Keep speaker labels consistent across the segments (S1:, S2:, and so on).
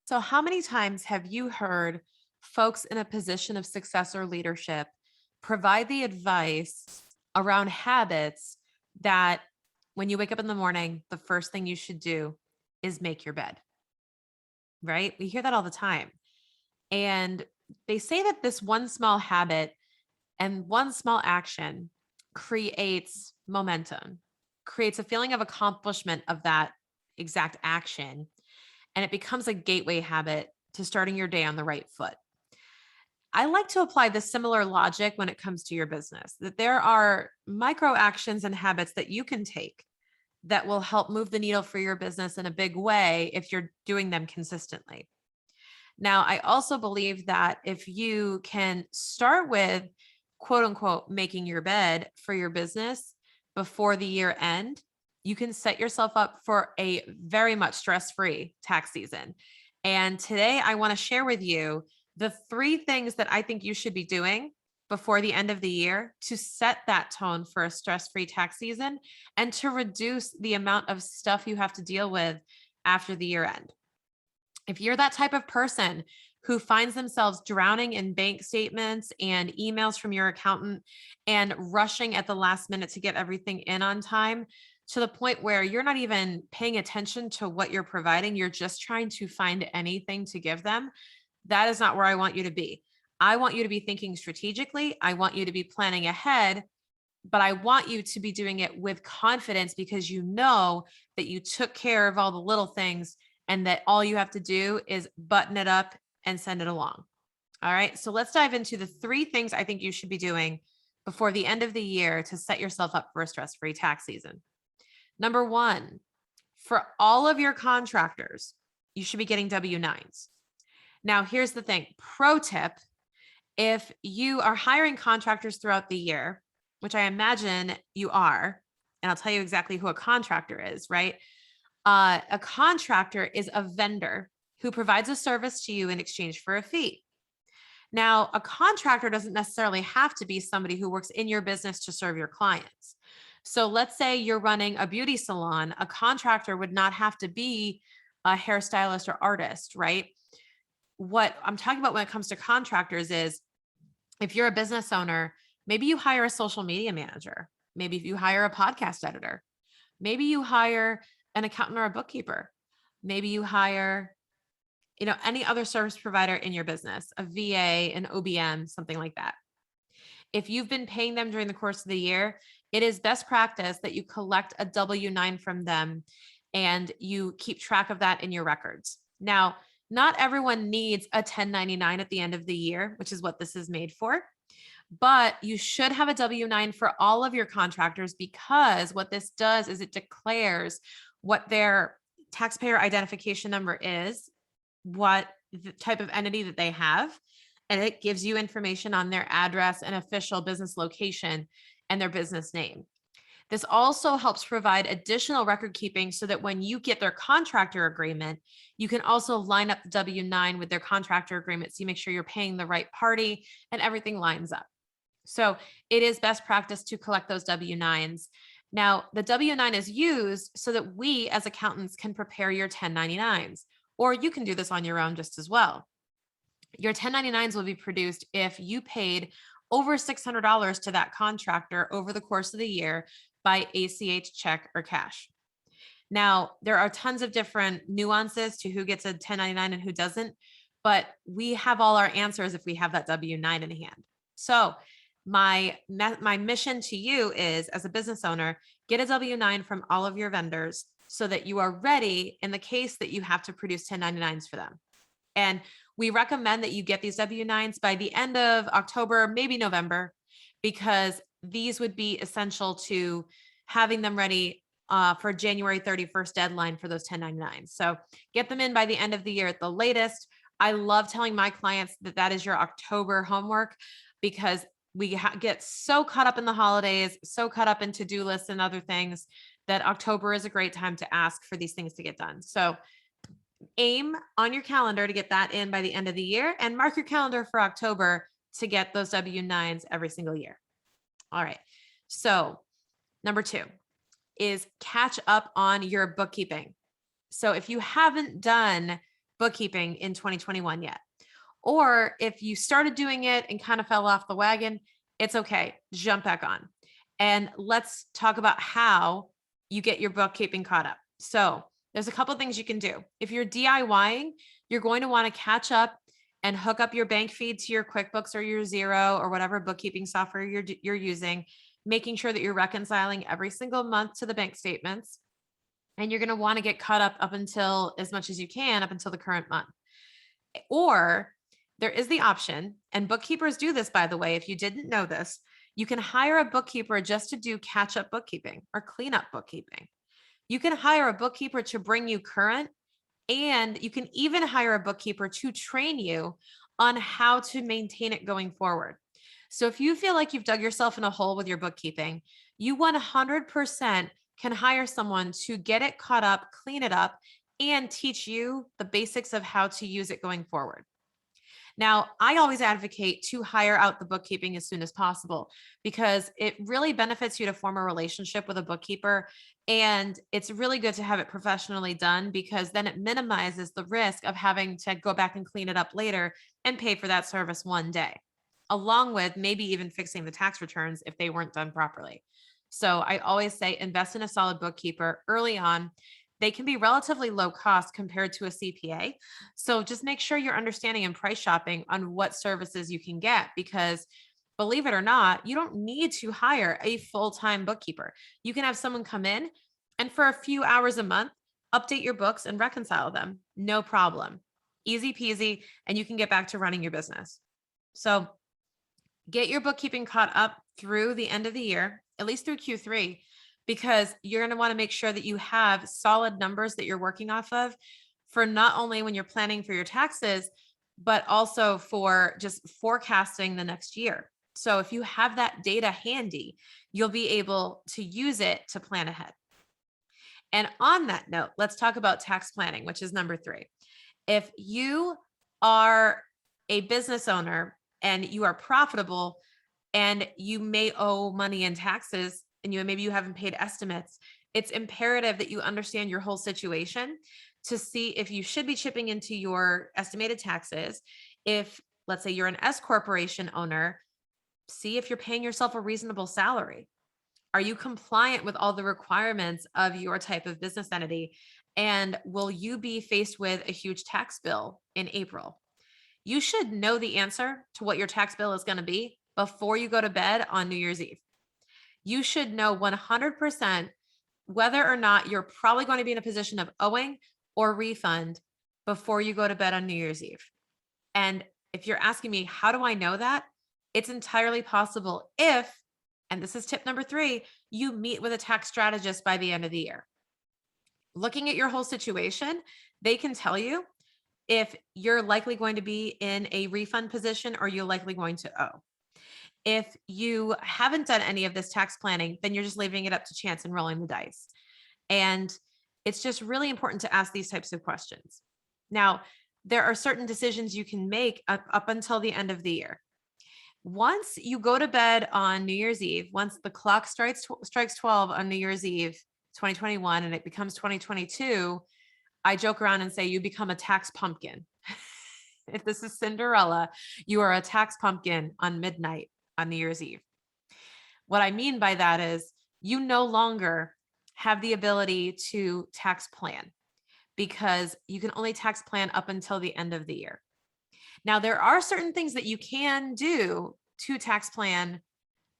S1: So, how many times have you heard folks in a position of success or leadership provide the advice around habits that when you wake up in the morning, the first thing you should do is make your bed, right? We hear that all the time. And they say that this one small habit and one small action creates momentum, creates a feeling of accomplishment of that exact action. And it becomes a gateway habit to starting your day on the right foot. I like to apply this similar logic when it comes to your business, that there are micro actions and habits that you can take that will help move the needle for your business in a big way if you're doing them consistently. Now, I also believe that if you can start with quote unquote making your bed for your business before the year end, you can set yourself up for a very much stress free tax season. And today I want to share with you the three things that I think you should be doing before the end of the year to set that tone for a stress free tax season and to reduce the amount of stuff you have to deal with after the year end. If you're that type of person who finds themselves drowning in bank statements and emails from your accountant and rushing at the last minute to get everything in on time to the point where you're not even paying attention to what you're providing, you're just trying to find anything to give them, that is not where I want you to be. I want you to be thinking strategically. I want you to be planning ahead, but I want you to be doing it with confidence because you know that you took care of all the little things and that all you have to do is button it up and send it along. All right. So let's dive into the three things I think you should be doing before the end of the year to set yourself up for a stress free tax season. Number one, for all of your contractors, you should be getting W 9s. Now, here's the thing, pro tip, if you are hiring contractors throughout the year, which I imagine you are, and I'll tell you exactly who a contractor is, right? A contractor is a vendor who provides a service to you in exchange for a fee. Now, a contractor doesn't necessarily have to be somebody who works in your business to serve your clients. So let's say you're running a beauty salon, a contractor would not have to be a hairstylist or artist, right? What I'm talking about when it comes to contractors is if you're a business owner, maybe you hire a social media manager. Maybe if you hire a podcast editor, maybe you hire an accountant or a bookkeeper. Maybe you hire, any other service provider in your business, a VA, an OBM, something like that. If you've been paying them during the course of the year, it is best practice that you collect a W 9 from them and you keep track of that in your records. Now, not everyone needs a 1099 at the end of the year, which is what this is made for. But you should have a W 9 for all of your contractors because what this does is it declares what their taxpayer identification number is, what the type of entity that they have, and it gives you information on their address and official business location and their business name. This also helps provide additional record keeping so that when you get their contractor agreement, you can also line up the W 9 with their contractor agreement. So you make sure you're paying the right party and everything lines up. So it is best practice to collect those W 9s. Now, the W 9 is used so that we as accountants can prepare your 1099s, or you can do this on your own just as well. Your 1099s will be produced if you paid over $600 to that contractor over the course of the year by ACH, check, or cash. Now, there are tons of different nuances to who gets a 1099 and who doesn't, but we have all our answers if we have that W 9 in hand. So, my mission to you is as a business owner, get a W 9 from all of your vendors so that you are ready in the case that you have to produce 1099s for them. And we recommend that you get these W 9s by the end of October, maybe November, because these would be essential to having them ready for January 31st deadline for those 1099s. So get them in by the end of the year at the latest. I love telling my clients that that is your October homework because we get so caught up in the holidays, so caught up in to-do lists and other things that October is a great time to ask for these things to get done. So aim on your calendar to get that in by the end of the year and mark your calendar for October to get those W 9s every single year. All right. So, number two is catch up on your bookkeeping. So, if you haven't done bookkeeping in 2021 yet. Or if you started doing it and kind of fell off the wagon, it's okay. Jump back on. And let's talk about how you get your bookkeeping caught up. So, there's a couple of things you can do. If you're DIYing, you're going to want to catch up and hook up your bank feed to your QuickBooks or your Xero or whatever bookkeeping software you're using, making sure that you're reconciling every single month to the bank statements. And you're going to want to get caught up until as much as you can up until the current month. Or there is the option, and bookkeepers do this, by the way, if you didn't know this, you can hire a bookkeeper just to do catch up bookkeeping or clean up bookkeeping. You can hire a bookkeeper to bring you current, and you can even hire a bookkeeper to train you on how to maintain it going forward. So if you feel like you've dug yourself in a hole with your bookkeeping, you 100% can hire someone to get it caught up, clean it up, and teach you the basics of how to use it going forward. Now, I always advocate to hire out the bookkeeping as soon as possible because it really benefits you to form a relationship with a bookkeeper. And it's really good to have it professionally done because then it minimizes the risk of having to go back and clean it up later and pay for that service one day, along with maybe even fixing the tax returns if they weren't done properly. So I always say invest in a solid bookkeeper early on. They can be relatively low cost compared to a CPA. So just make sure you're understanding and price shopping on what services you can get because believe it or not, you don't need to hire a full-time bookkeeper. You can have someone come in and for a few hours a month, update your books and reconcile them. No problem. Easy peasy. And you can get back to running your business. So get your bookkeeping caught up through the end of the year, at least through Q3, because you're going to want to make sure that you have solid numbers that you're working off of for not only when you're planning for your taxes, but also for just forecasting the next year. So if you have that data handy, you'll be able to use it to plan ahead. And on that note, let's talk about tax planning, which is number 3. If you are a business owner and you are profitable and you may owe money in taxes and maybe you haven't paid estimates, it's imperative that you understand your whole situation to see if you should be chipping into your estimated taxes. If, let's say, you're an S corporation owner, see if you're paying yourself a reasonable salary. Are you compliant with all the requirements of your type of business entity? And will you be faced with a huge tax bill in April? You should know the answer to what your tax bill is going to be before you go to bed on New Year's Eve. You should know 100% whether or not you're probably going to be in a position of owing or refund before you go to bed on New Year's Eve. And if you're asking me, how do I know that? It's entirely possible if, and this is tip number 3, you meet with a tax strategist by the end of the year. Looking at your whole situation, they can tell you if you're likely going to be in a refund position or you're likely going to owe. If you haven't done any of this tax planning, then you're just leaving it up to chance and rolling the dice. And it's just really important to ask these types of questions. Now, there are certain decisions you can make up until the end of the year. Once you go to bed on New Year's Eve, once the clock strikes 12 on New Year's Eve, 2021, and it becomes 2022, I joke around and say you become a tax pumpkin. If this is Cinderella, you are a tax pumpkin on midnight on New Year's Eve. What I mean by that is you no longer have the ability to tax plan because you can only tax plan up until the end of the year. Now, there are certain things that you can do to tax plan,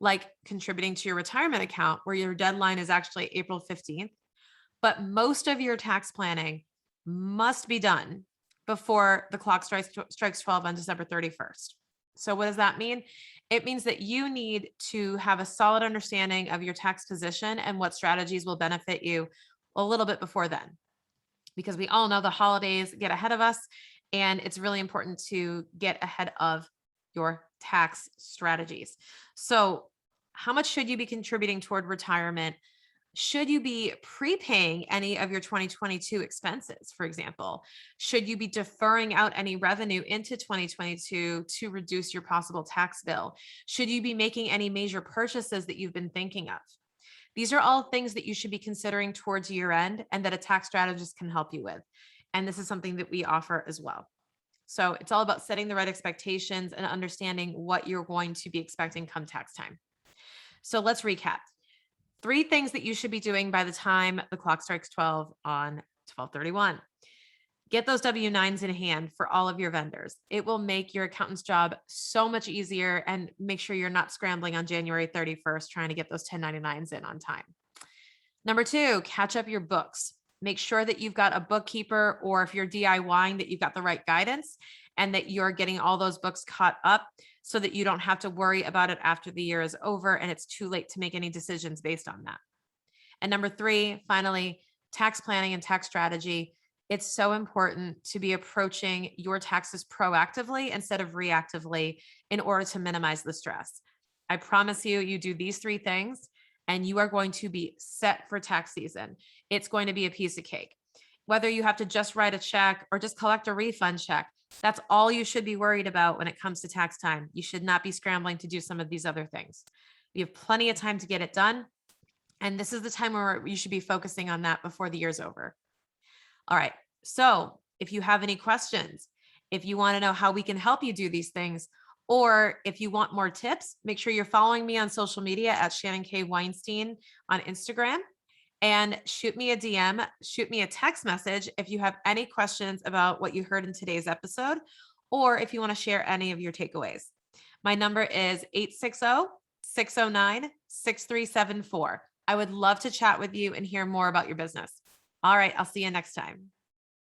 S1: like contributing to your retirement account where your deadline is actually April 15th. But most of your tax planning must be done before the clock strikes 12 on December 31st. So what does that mean? It means that you need to have a solid understanding of your tax position and what strategies will benefit you a little bit before then. Because we all know the holidays get ahead of us, and it's really important to get ahead of your tax strategies. So how much should you be contributing toward retirement? Should you be prepaying any of your 2022 expenses, for example? Should you be deferring out any revenue into 2022 to reduce your possible tax bill? Should you be making any major purchases that you've been thinking of? These are all things that you should be considering towards year end and that a tax strategist can help you with. And this is something that we offer as well. So it's all about setting the right expectations and understanding what you're going to be expecting come tax time. So let's recap. 3 things that you should be doing by the time the clock strikes 12 on 12/31. Get those W-9s in hand for all of your vendors. It will make your accountant's job so much easier, and make sure you're not scrambling on January 31st trying to get those 1099s in on time. Number 2, catch up your books. Make sure that you've got a bookkeeper, or if you're DIYing, that you've got the right guidance and that you're getting all those books caught up so that you don't have to worry about it after the year is over and it's too late to make any decisions based on that. And number 3, finally, tax planning and tax strategy. It's so important to be approaching your taxes proactively instead of reactively in order to minimize the stress. I promise you, you do these 3 things and you are going to be set for tax season. It's going to be a piece of cake. Whether you have to just write a check or just collect a refund check, that's all you should be worried about when it comes to tax time. You should not be scrambling to do some of these other things. You have plenty of time to get it done. And this is the time where you should be focusing on that before the year's over. All right. So if you have any questions, if you want to know how we can help you do these things, or if you want more tips, make sure you're following me on social media at Shannon K. Weinstein on Instagram, and shoot me a DM, shoot me a text message if you have any questions about what you heard in today's episode, or if you want to share any of your takeaways. My number is 860-609-6374. I would love to chat with you and hear more about your business. All right. I'll see you next time.